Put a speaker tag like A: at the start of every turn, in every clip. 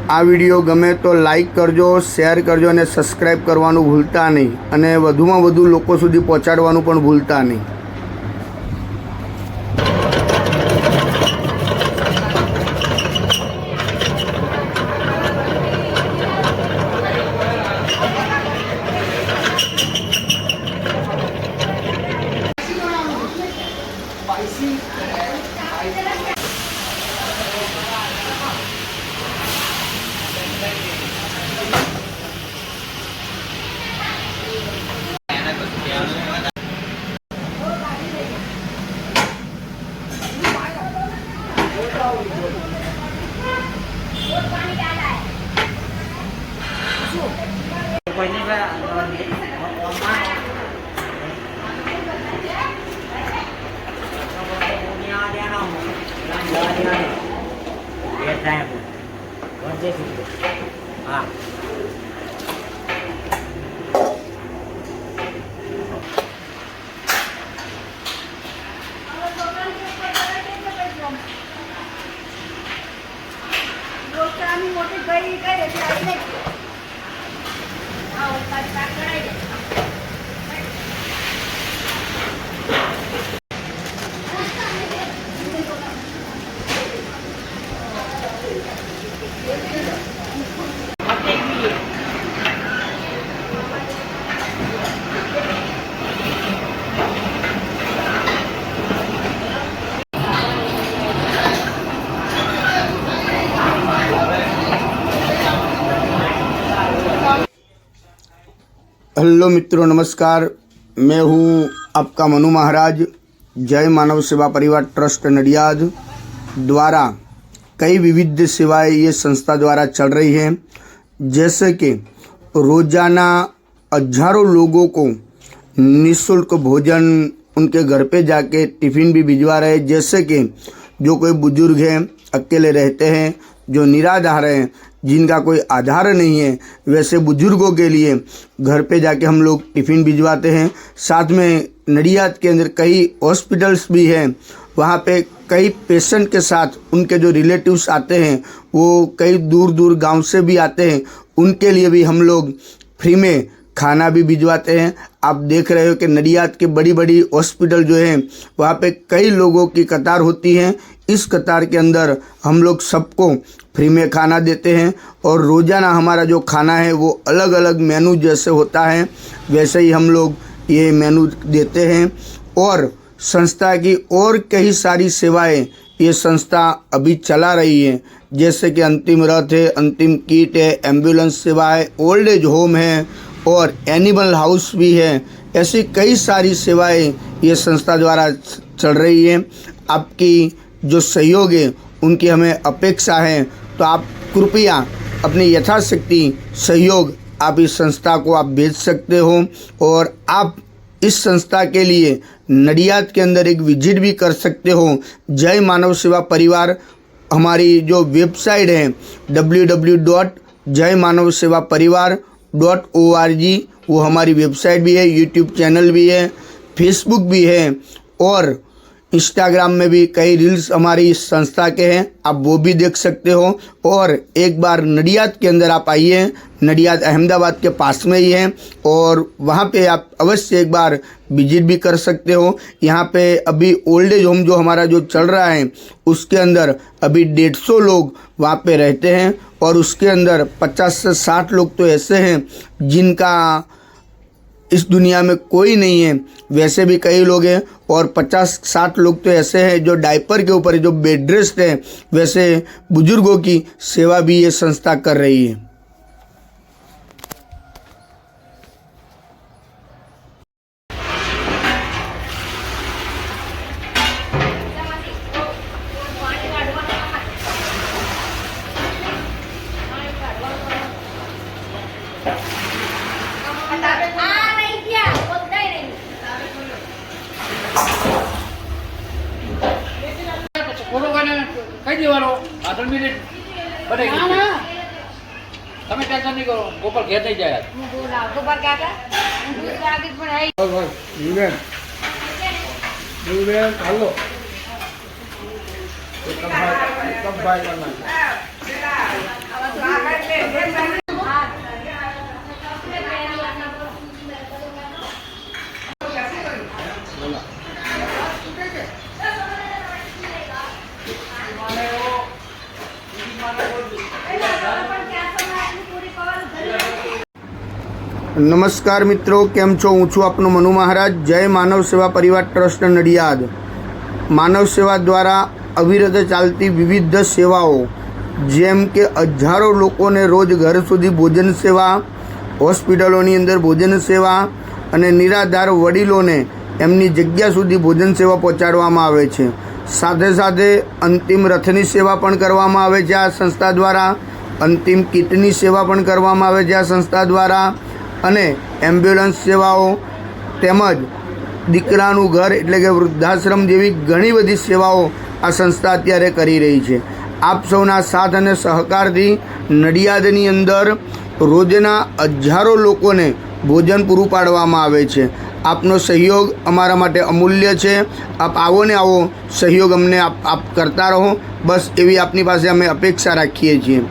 A: आ video गमे तो like करजो, शेर करजो ने सब्सक्राइब करवानुं भूलता नहीं अने वधुमां वधु लोको सुधी पहोंचाडवानुं पण भूलता नहीं।
B: हाँ
A: हेलो मित्रों, नमस्कार। मैं हूँ आपका मनु महाराज। जय मानव सेवा परिवार ट्रस्ट नडियाद द्वारा कई विविध सेवाएं ये संस्था द्वारा चल रही हैं, जैसे कि रोज़ाना हजारों लोगों को निःशुल्क भोजन उनके घर पे जाके टिफ़िन भी भिजवा रहे हैं। जैसे कि जो कोई बुजुर्ग हैं, अकेले रहते हैं, जो निराधार हैं, जिनका कोई आधार नहीं है, वैसे बुजुर्गों के लिए घर पे जाके हम लोग टिफ़िन भिजवाते हैं। साथ में नडियाद के अंदर कई हॉस्पिटल्स भी हैं, वहाँ पे कई पेशेंट के साथ उनके जो रिलेटिव्स आते हैं, वो कई दूर दूर गांव से भी आते हैं, उनके लिए भी हम लोग फ्री में खाना भी भिजवाते हैं। आप देख रहे हो कि नडियाद के बड़ी बड़ी हॉस्पिटल जो है, वहाँ पे कई लोगों की कतार होती है। इस कतार के अंदर हम लोग सबको फ्री में खाना देते हैं और रोज़ाना हमारा जो खाना है वो अलग अलग मेनू जैसे होता है, वैसे ही हम लोग ये मेनू देते हैं। और संस्था की और कई सारी सेवाएं ये संस्था अभी चला रही है, जैसे कि अंतिम रथ है, अंतिम किट है, एम्बुलेंस सेवा है, ओल्ड एज होम है और एनिमल हाउस भी है। ऐसी कई सारी सेवाएं ये संस्था द्वारा चल रही है। आपकी जो सहयोग है उनकी हमें अपेक्षा है, तो आप कृपया अपनी यथाशक्ति सहयोग आप इस संस्था को आप भेज सकते हो। और आप इस संस्था के लिए नडियाद के अंदर एक विजिट भी कर सकते हो। जय मानव सेवा परिवार हमारी जो वेबसाइट है www.jaymanavsevaparivar.org, वो हमारी वेबसाइट भी है, यूट्यूब चैनल भी है, फेसबुक भी है और इंस्टाग्राम में भी कई रील्स हमारी इस संस्था के हैं, आप वो भी देख सकते हो। और एक बार नडियाद के अंदर आप आइए, नडियाद अहमदाबाद के पास में ही है और वहाँ पे आप अवश्य एक बार विजिट भी कर सकते हो। यहाँ पे अभी ओल्ड एज होम जो हमारा जो चल रहा है, उसके अंदर अभी 150 लोग वहाँ पे रहते हैं और उसके अंदर 50 से 60 लोग तो ऐसे हैं जिनका इस दुनिया में कोई नहीं है, वैसे भी कई लोग हैं। और 50-60 लोग तो ऐसे हैं जो डायपर के ऊपर जो बेड रेस्ट है, वैसे बुजुर्गों की सेवा भी ये संस्था कर रही है।
C: कई दीवारो 8 मिनट बनेगी ना। તમે ટેન્શન નહીં કરો, ગોપાલ ઘેર થઈ જાય।
D: गोबर क्या था दूध आगे पर है
C: दूबेन हेलो कब भाई करना
A: નમસ્કાર મિત્રો, કેમ છો? હું છું આપનો મનુ મહારાજ. જય માનવ સેવા પરિવાર ટ્રસ્ટ નડિયાદ. માનવ સેવા દ્વારા અવિરત ચાલતી વિવિધ સેવાઓ, જેમ કે હજારો લોકોને રોજ ઘર સુધી ભોજન સેવા, હોસ્પિટલોની અંદર ભોજન સેવા અને નિરાધાર વડીલોને એમની જગ્યા સુધી ભોજન સેવા પહોંચાડવામાં આવે છે. સાથે સાથે અંતિમ રથની સેવા પણ કરવામાં આવે છે આ સંસ્થા દ્વારા. અંતિમ કીટની સેવા પણ કરવામાં આવે છે આ સંસ્થા દ્વારા. અને એમ્બ્યુલન્સ સેવાઓ તેમજ દીકરાનું ઘર એટલે કે વૃદ્ધાશ્રમ જેવી ઘણી બધી સેવાઓ આ સંસ્થા અત્યારે કરી રહી છે. આપ સૌના સાથ અને સહકારથી નડિયાદની અંદર રોજના હજારો લોકોને ભોજન પૂરું પાડવામાં આવે છે. આપનો સહયોગ અમારા માટે અમૂલ્ય છે. આપ આવો ને આવો સહયોગ અમને આપ કરતા રહો, બસ એવી આપની પાસે અમે અપેક્ષા રાખીએ છીએ.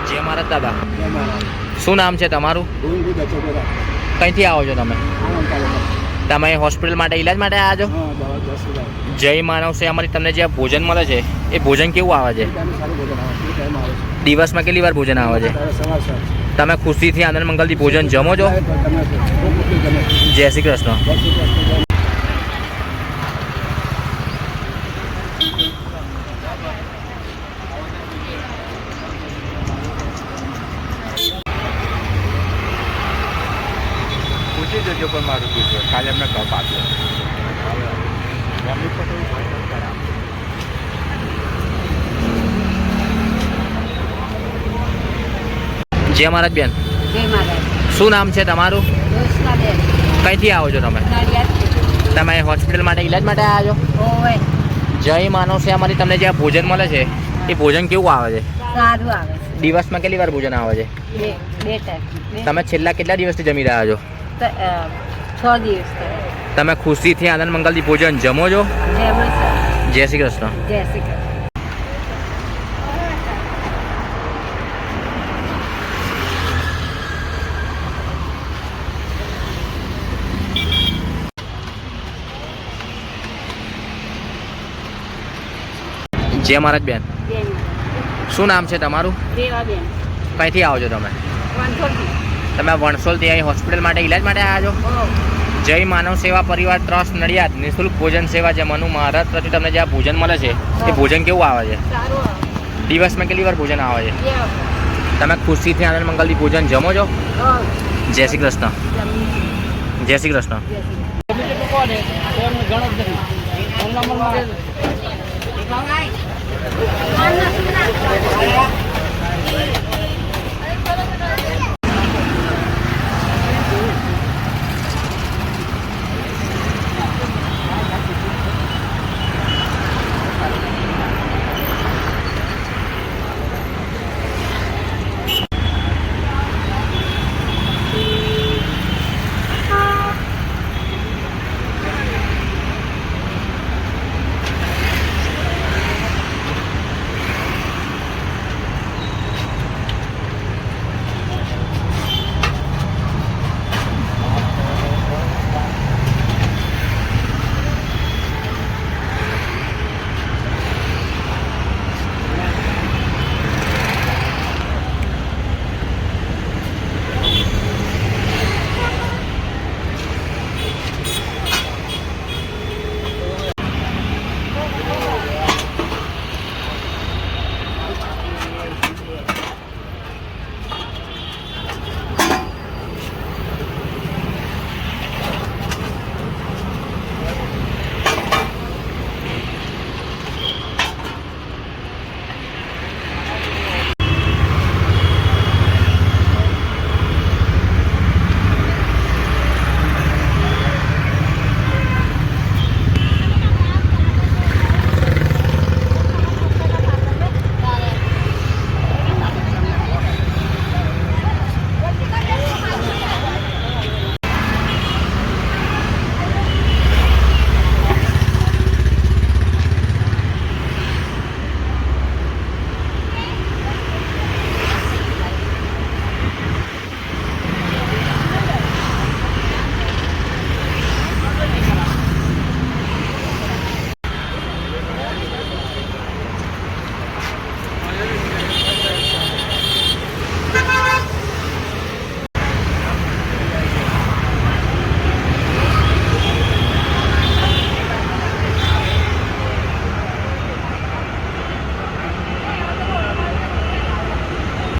B: જય મહારાજ દાદા, શું નામ છે તમારું? કઈથી આવો છો તમે? તમે હોસ્પિટલ માટે ઈલાજ માટે આવ્યા છો? જય માનવ સેવામાંથી તમને જે ભોજન મળે છે એ ભોજન કેવું આવે છે? દિવસમાં કેટલી વાર ભોજન આવે છે? તમે ખુશીથી આનંદ મંગલથી ભોજન જમો છો? જય શ્રી કૃષ્ણ. પૂછી જજો પણ મારું શું છે, કાલે એમને કપ આપ્યો. જય મહારાજ બેન.
D: જય મહારાજ.
B: શું નામ છે તમારું?
D: દોસ્તના બેન.
B: કઈથી આવો છો તમે?
D: નડિયાદ.
B: તમે હોસ્પિટલ માટે ઈલાજ માટે આવ્યા છો?
D: ઓવે.
B: જય માનવ સેવામાંથી તમને જે આ ભોજન મળે છે એ ભોજન કેવું આવે છે?
D: સારું આવે
B: દિવસમાં કેટલી વાર ભોજન આવે છે?
D: છે બે ટાઈમ
B: તમે છેલ્લા કેટલા દિવસથી જમી રહ્યા છો?
D: 6 દિવસ થયા.
B: તમે ખુશીથી આનંદ મંગલથી ભોજન જમો છો?
D: જય અમૃતસર.
B: જય શ્રી કૃષ્ણ.
D: જય શ્રી કૃષ્ણ.
B: જય મહારાજ બેન,
D: જય મહારાજ.
B: શું નામ છે તમારું?
D: રેવાબેન.
B: કઈથી આવો છો તમે?
D: વાંધોથી.
B: તમે વણસોલથી અહીં હોસ્પિટલ માટે ઇલાજ માટે આવ્યા છો? જય માનવ સેવા પરિવાર ટ્રસ્ટ નડિયાદ નિઃશુલ્ક ભોજન સેવા જે મનુ મહારાજ તરફથી તમને જે આ ભોજન મળે છે એ ભોજન કેવું આવે છે?
D: સારું આવે.
B: દિવસમાં કેટલી વાર ભોજન આવે છે?
D: બે વખત.
B: તમે ખુશીથી આનંદ મંગલથી ભોજન જમો છો? જય શ્રી કૃષ્ણ. જય શ્રી કૃષ્ણ.
D: જય શ્રી કૃષ્ણ.